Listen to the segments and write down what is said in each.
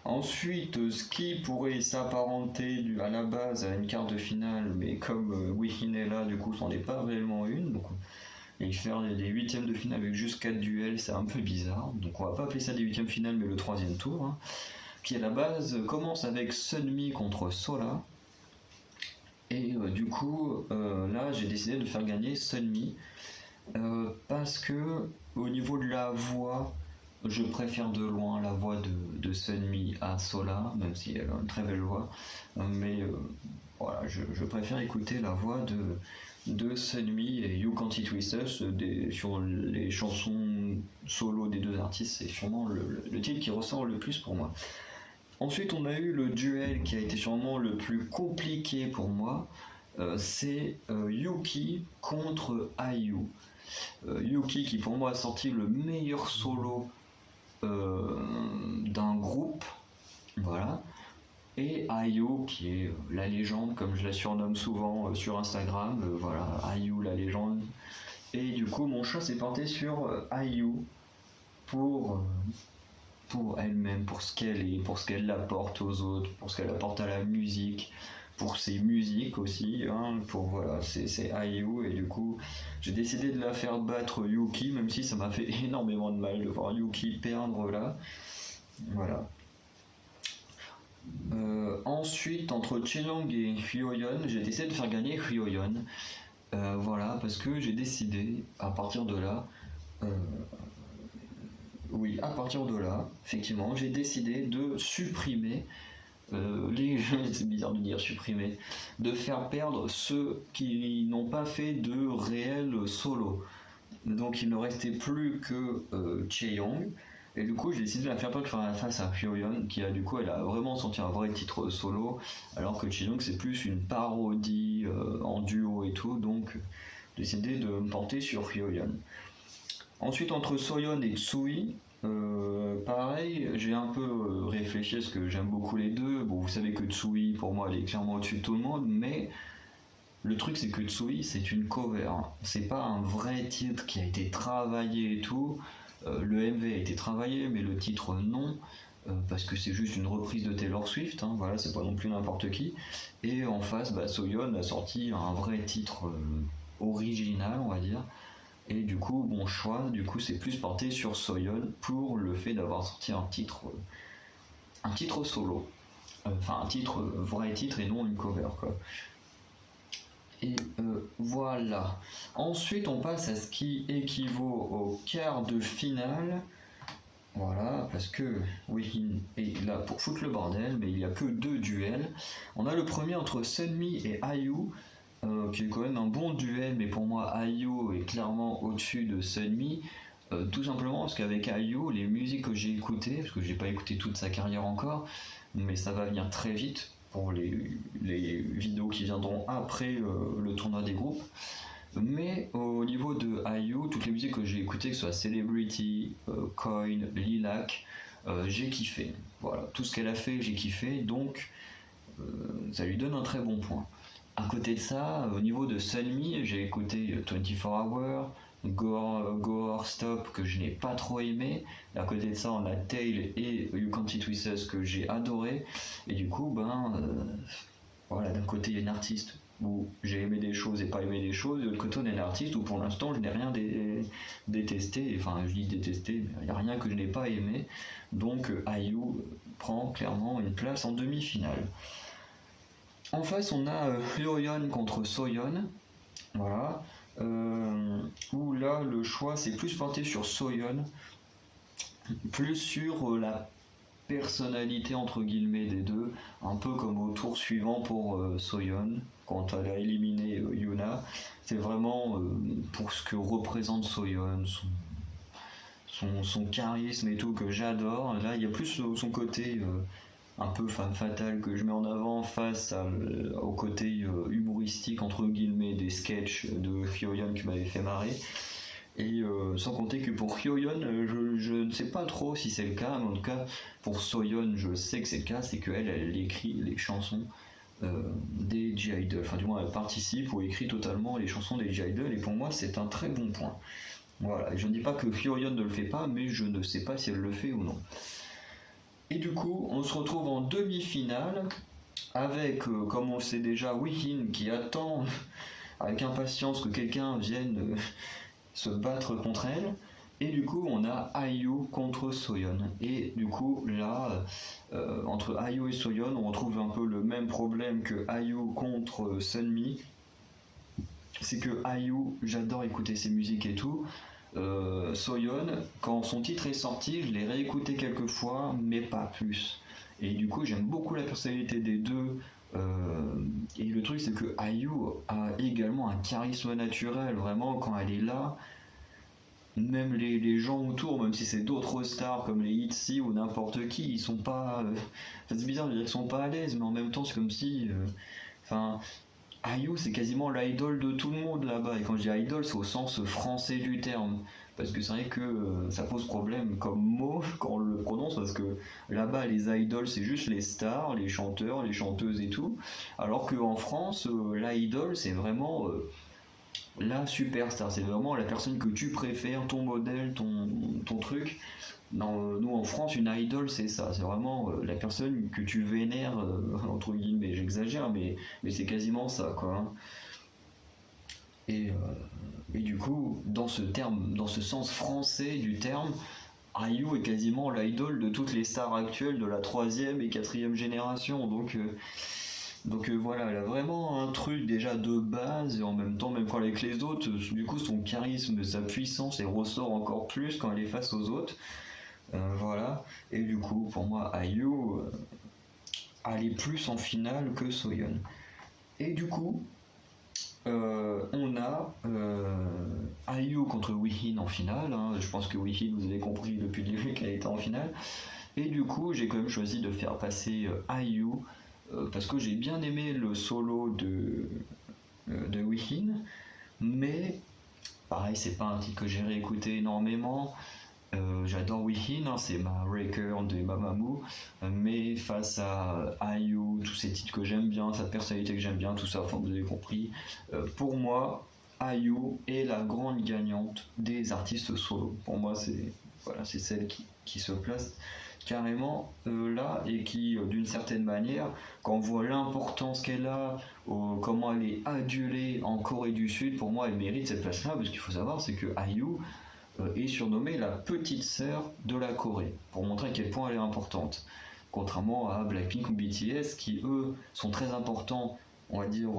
Ensuite, ce qui pourrait s'apparenter à la base à une quart de finale, mais comme Wihin est là, du coup, c'en est pas réellement une. Donc, et faire des huitièmes de finale avec juste 4 duels, c'est un peu bizarre. Donc, on va pas appeler ça des huitièmes de finale, mais le troisième tour. Hein, qui à la base commence avec Sunmi contre Sola. Et du coup, là, j'ai décidé de faire gagner Sunmi. Parce que au niveau de la voix, je préfère de loin la voix de Sunmi à Sola, même si elle a une très belle voix. Mais voilà, je préfère écouter la voix de Sunmi et You Can't It With Us sur les chansons solo des deux artistes. C'est sûrement le titre qui ressort le plus pour moi. Ensuite, on a eu le duel qui a été sûrement le plus compliqué pour moi. C'est Yuki contre IU. Yuki qui pour moi a sorti le meilleur solo d'un groupe, voilà, et IU qui est la légende comme je la surnomme souvent sur Instagram, voilà, IU la légende. Et du coup mon chat s'est porté sur IU pour elle-même, pour ce qu'elle est, pour ce qu'elle apporte aux autres, pour ce qu'elle apporte à la musique, pour ses musiques aussi, hein, pour voilà, c'est IU et du coup j'ai décidé de la faire battre Yuki, même si ça m'a fait énormément de mal de voir Yuki perdre là. Voilà. Ensuite, entre Chenong et Hyoyeon, j'ai décidé de faire gagner Hyoyeon. Voilà, parce que j'ai décidé à partir de là. Oui, à partir de là, effectivement, j'ai décidé de supprimer c'est bizarre de dire supprimer, de faire perdre ceux qui n'ont pas fait de réel solo. Donc il ne restait plus que Chaeyoung. Et du coup, j'ai décidé de la faire perdre face à Hyoyeon, qui a du coup, elle a vraiment senti un vrai titre solo, alors que Chaeyoung c'est plus une parodie en duo et tout. Donc j'ai décidé de me porter sur Hyoyeon. Ensuite, entre Soyeon et Tsui, pareil, j'ai un peu réfléchi parce que j'aime beaucoup les deux. Bon, vous savez que Tsui, pour moi, elle est clairement au-dessus de tout le monde, mais le truc, c'est que Tsui, c'est une cover. C'est pas un vrai titre qui a été travaillé et tout. Le MV a été travaillé, mais le titre, non. Parce que c'est juste une reprise de Taylor Swift, hein, voilà, c'est pas non plus n'importe qui. Et en face, Soyeon a sorti un vrai titre original, on va dire. Et du coup, mon choix, du coup, c'est plus porté sur Soyeon pour le fait d'avoir sorti un titre solo. Enfin, un titre, vrai titre et non une cover, quoi. Et voilà. Ensuite, on passe à ce qui équivaut au quart de finale. Voilà, parce que Wihin est là pour foutre le bordel, mais il n'y a que deux duels. On a le premier entre Sunmi et IU, qui est quand même un bon duel, mais pour moi IU est clairement au-dessus de Sunmi, tout simplement parce qu'avec IU, les musiques que j'ai écoutées, parce que j'ai pas écouté toute sa carrière encore, mais ça va venir très vite pour les vidéos qui viendront après le tournoi des groupes. Mais au niveau de IU, toutes les musiques que j'ai écoutées, que ce soit Celebrity, Coin, Lilac, j'ai kiffé. Voilà, tout ce qu'elle a fait, j'ai kiffé, donc ça lui donne un très bon point. À côté de ça, au niveau de Sunmi, j'ai écouté 24 Hours, Go or Stop que je n'ai pas trop aimé. À côté de ça, on a Tail et You Can't It With Us que j'ai adoré. Et du coup, voilà, d'un côté il y a une artiste où j'ai aimé des choses et pas aimé des choses, de l'autre côté on a une artiste où pour l'instant je n'ai rien détesté, enfin je dis détesté, mais il n'y a rien que je n'ai pas aimé. Donc IU prend clairement une place en demi-finale. En face, on a Hyoyeon contre Soyeon. Voilà. Où là, le choix c'est plus porté sur Soyeon, plus sur la personnalité entre guillemets des deux, un peu comme au tour suivant pour Soyeon, quand elle a éliminé Yuna. C'est vraiment pour ce que représente Soyeon, son charisme et tout que j'adore. Là, il y a plus son côté un peu femme fatale que je mets en avant face au côté humoristique entre guillemets des sketchs de Hyoyeon qui m'avait fait marrer. Et sans compter que pour Hyoyeon, je ne sais pas trop si c'est le cas, mais en tout cas pour Soyeon, je sais que c'est le cas, c'est qu'elle elle écrit les chansons des G-Idol. Enfin, du moins, elle participe ou écrit totalement les chansons des G-Idol, et pour moi, c'est un très bon point. Voilà, et je ne dis pas que Hyoyeon ne le fait pas, mais je ne sais pas si elle le fait ou non. Et Et du coup, on se retrouve en demi-finale avec, comme on le sait déjà, Wihin qui attend avec impatience que quelqu'un vienne se battre contre elle. Et du coup, on a IU contre Soyeon. Et du coup, là, entre IU et Soyeon, on retrouve un peu le même problème que IU contre Sunmi. C'est que IU, j'adore écouter ses musiques et tout. Soyeon, quand son titre est sorti, je l'ai réécouté quelques fois, mais pas plus. Et du coup, j'aime beaucoup la personnalité des deux. Et le truc, c'est que IU a également un charisme naturel. Vraiment, quand elle est là, même les gens autour, même si c'est d'autres stars comme les ITZY ou n'importe qui, ils sont pas. Enfin, c'est bizarre de dire qu'ils sont pas à l'aise, mais en même temps, c'est comme si. Enfin. IU, c'est quasiment l'idole de tout le monde là-bas. Et quand je dis idole, c'est au sens français du terme. Parce que c'est vrai que ça pose problème comme mot quand on le prononce, parce que là-bas, les idoles, c'est juste les stars, les chanteurs, les chanteuses et tout. Alors qu'en France, l'idole, c'est vraiment la superstar. C'est vraiment la personne que tu préfères, ton modèle, ton truc. Nous en France, une idole, c'est ça. C'est vraiment la personne que tu vénères, entre guillemets. J'exagère, mais c'est quasiment ça, quoi. Hein. Et, du coup, dans ce terme, dans ce sens français du terme, IU est quasiment l'idole de toutes les stars actuelles de la troisième et quatrième génération. Donc voilà, elle a vraiment un truc déjà de base et en même temps, même quand elle est avec les autres, du coup son charisme, sa puissance, elle ressort encore plus quand elle est face aux autres. Voilà, et du coup pour moi IU elle est plus en finale que Soyeon. Et du coup on a IU contre Wihin en finale. Hein. Je pense que Wihin, vous avez compris depuis le début qu'elle était en finale. Et du coup, j'ai quand même choisi de faire passer IU parce que j'ai bien aimé le solo de Wihin, mais pareil, c'est pas un titre que j'ai réécouté énormément. J'adore Wihin, hein, c'est ma record de Mamamoo, mais face à IU, tous ces titres que j'aime bien, sa personnalité que j'aime bien, tout ça, enfin vous avez compris, pour moi, IU est la grande gagnante des artistes solo. Pour moi, c'est voilà, c'est celle qui se place carrément là et qui, d'une certaine manière, quand on voit l'importance qu'elle a, comment elle est adulée en Corée du Sud, pour moi, elle mérite cette place-là, parce qu'il faut savoir, c'est que IU est surnommée la petite sœur de la Corée, pour montrer à quel point elle est importante. Contrairement à Blackpink ou BTS, qui eux sont très importants, on va dire,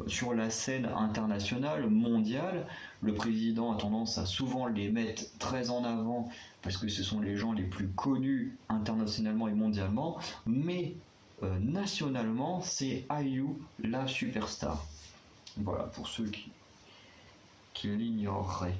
sur la scène internationale, mondiale. Le président a tendance à souvent les mettre très en avant, parce que ce sont les gens les plus connus internationalement et mondialement, mais nationalement, c'est IU la superstar. Voilà, pour ceux qui l'ignoreraient.